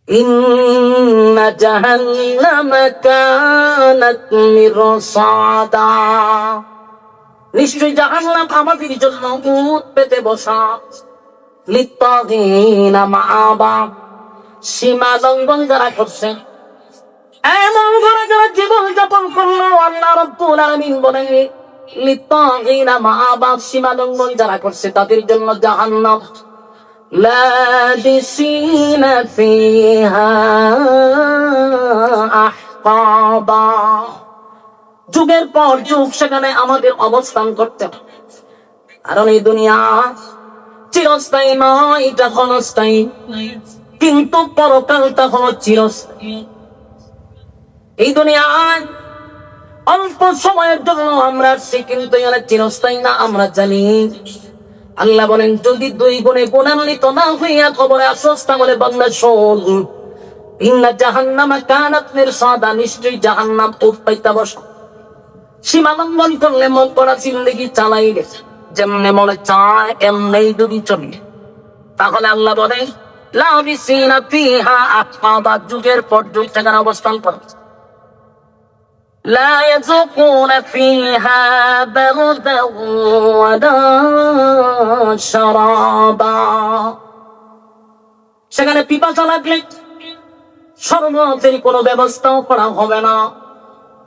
ইন্না জাহান্নামা কানাত মিরসাদা, নিশ্চয় জাহান্নাম আমাদের জন্য উট পেতে বসা, লিত্তাগিনা মাআবা, সীমা লঙ্ঘন যারা করছে, এমন করে যারা জীবন যাপন করলো, আল্লাহ রাব্বুল আলামিন বলেন লিত্তাগিনা মাআবা, সীমা লঙ্ঘন যারা করছে তাদের জন্য জাহান্নাম। লাবিসিনা ফিহা আহকাবা, যুগের পর যুগ সেখানে আমাদের অবস্থান করতে হবে। কারণ এই দুনিয়া চিরস্থায়ী নয়, এটা ক্ষণস্থায়ী, কিন্তু পরকালটা হলো চিরস্থায়ী। এই দুনিয়ায় অল্প সময়ের জন্য আমরা আসছি, কিন্তু এখানে চিরস্থায়ী না আমরা জানি। আল্লাহ বলেন যদি 2 গুণে গুণান্বিত না হইয়া কবরে আসস তাহলে বান্দা শোন, ইন্না জাহান্নামা কানাত মিরসাদা, নিশ্চয়ই জাহান্নাম উট পাইতা বসা। সীমা লঙ্ঘন করলে মন করা জিন্দেগি চালাই গেছে, যেমনে মনে চায় এমনি যদি চলে, তাহলে আল্লাহ বলে লাবিসিনা ফিহা আহকাবা, যুগের পর যুগ সেখানে অবস্থান করে। লা ইয়াযুকুনা ফিহা বারদান ওয়ালা শারাবা, সেখানে পিপাসা লাগলে শরবতের কোনো ব্যবস্থাও করা হবে না,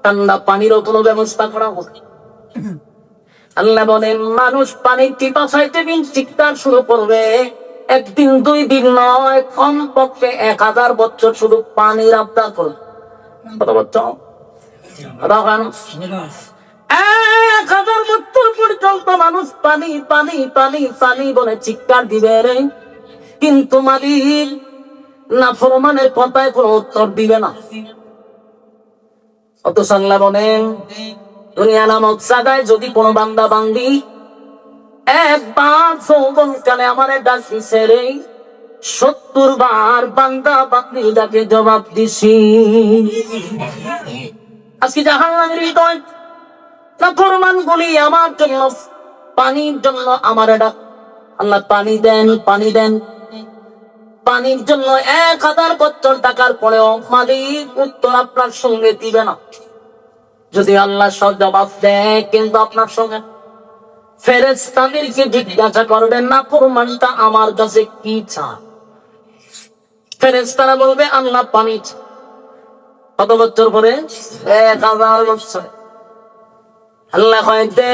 ঠান্ডা পানিরও কোনো ব্যবস্থা করা হবে। আল্লাহ বলেন মানুষ পানির পিপাসাইতে দিন চিৎকার শুরু করবে, 1 দিন 2 দিন নয়, কমপক্ষে 1000 বছর শুধু পানির আবদার করবে। কত বছর? 1000 বছর পর্যন্ত মানুষ পানি পানি পানি পানি বলে চিৎকার দিবে রে, কিন্তু মালিক নাফরমানের কথায় কোনো উত্তর দিবে না। অথচ আল্লাহ বলেন দুনিয়া নামক জায়গায় যদি কোনো বান্দা বান্দি একবার যৌবনকালে আমার ডাক দিছে রে, 70 বার বান্দা বান্দির ডাকে জবাব দিছি। আজকে জাহান্নামের হৃদয় নাফরমান বলি আমার জন্য পানির জন্য আমার ডাক, আল্লাহ পানি দেন পানি দেন, পানির জন্য 1000 বছর টাকার পরেও মালিক উত্তর আপনার সঙ্গে দিবে না। যদি আল্লাহ সব জবাব দেয়, কিন্তু আপনার সঙ্গে ফেরেশতাদেরকে জিজ্ঞাসা করবেন না ফরমানটা আমার কাছে কি চায়, ফেরেশতারা বলবে আল্লাহ পানি চায়। কত বছর পরে? 1000 বছর। আল্লাহ কয় দে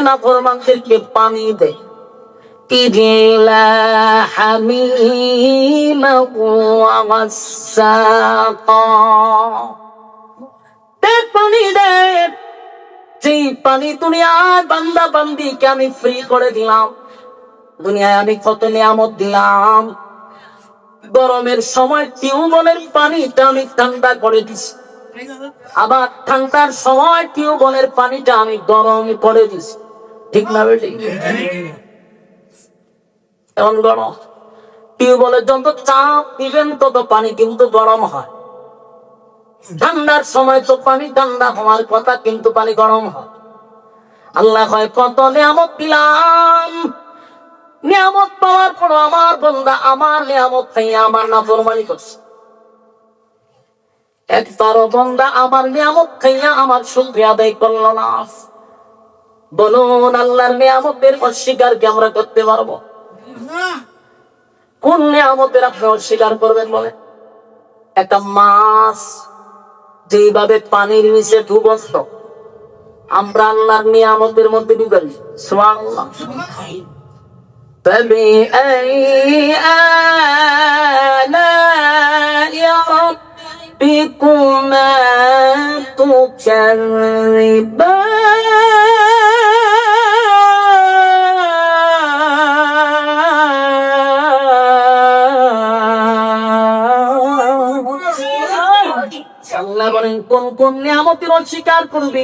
না ফরমানদেরকে পানি দে, ইল্লা হামিমা ওয়া গাসসাকা, পানি দে, যে পানি দুনিয়ার বান্দা বান্দিকে আমি ফ্রি করে দিলাম। দুনিয়ায় আমি কত নিয়ামত দিলাম, গরমের সময় টিউবওয়েলের পানিটা আমি ঠান্ডা করে দিছি, আবার ঠান্ডার সময় টিউবওয়েলের পানিটা আমি গরম করে দিছি, ঠিক না বেটি? এখন গরম টিউবওয়েলের যত চাপ দিবেন তত পানি কিন্তু গরম হয়। ঠান্ডার সময় তো পানি ঠান্ডা হওয়ার কথা, কিন্তু পানি গরম হয়। আল্লাহ হয় কত নিয়ামত দিলাম, নিয়ামত পাওয়ার পর আমার বান্দা আমার নিয়ামত খাইয়া আমার নাফরমানি করছে। একবারও বান্দা আমার নিয়ামত খাইয়া আমার শুকরিয়া আদায় করলো না। বলুন আল্লাহর নিয়ামতের অস্বীকার কি আমরা করতে পারবো? কোন নিয়ামতের আপনি অস্বীকার করবেন বলে? একটা মাছ যেভাবে পানির নিচে ডুবন্ত, আমরা আল্লাহর নিয়ামতের মধ্যে ডুবেন। সুবহানাল্লাহ। فبأي آلاء ربكما تكذبان, আল্লাহ বলেন কোন কোন নিয়ামতের অস্বীকার করবে?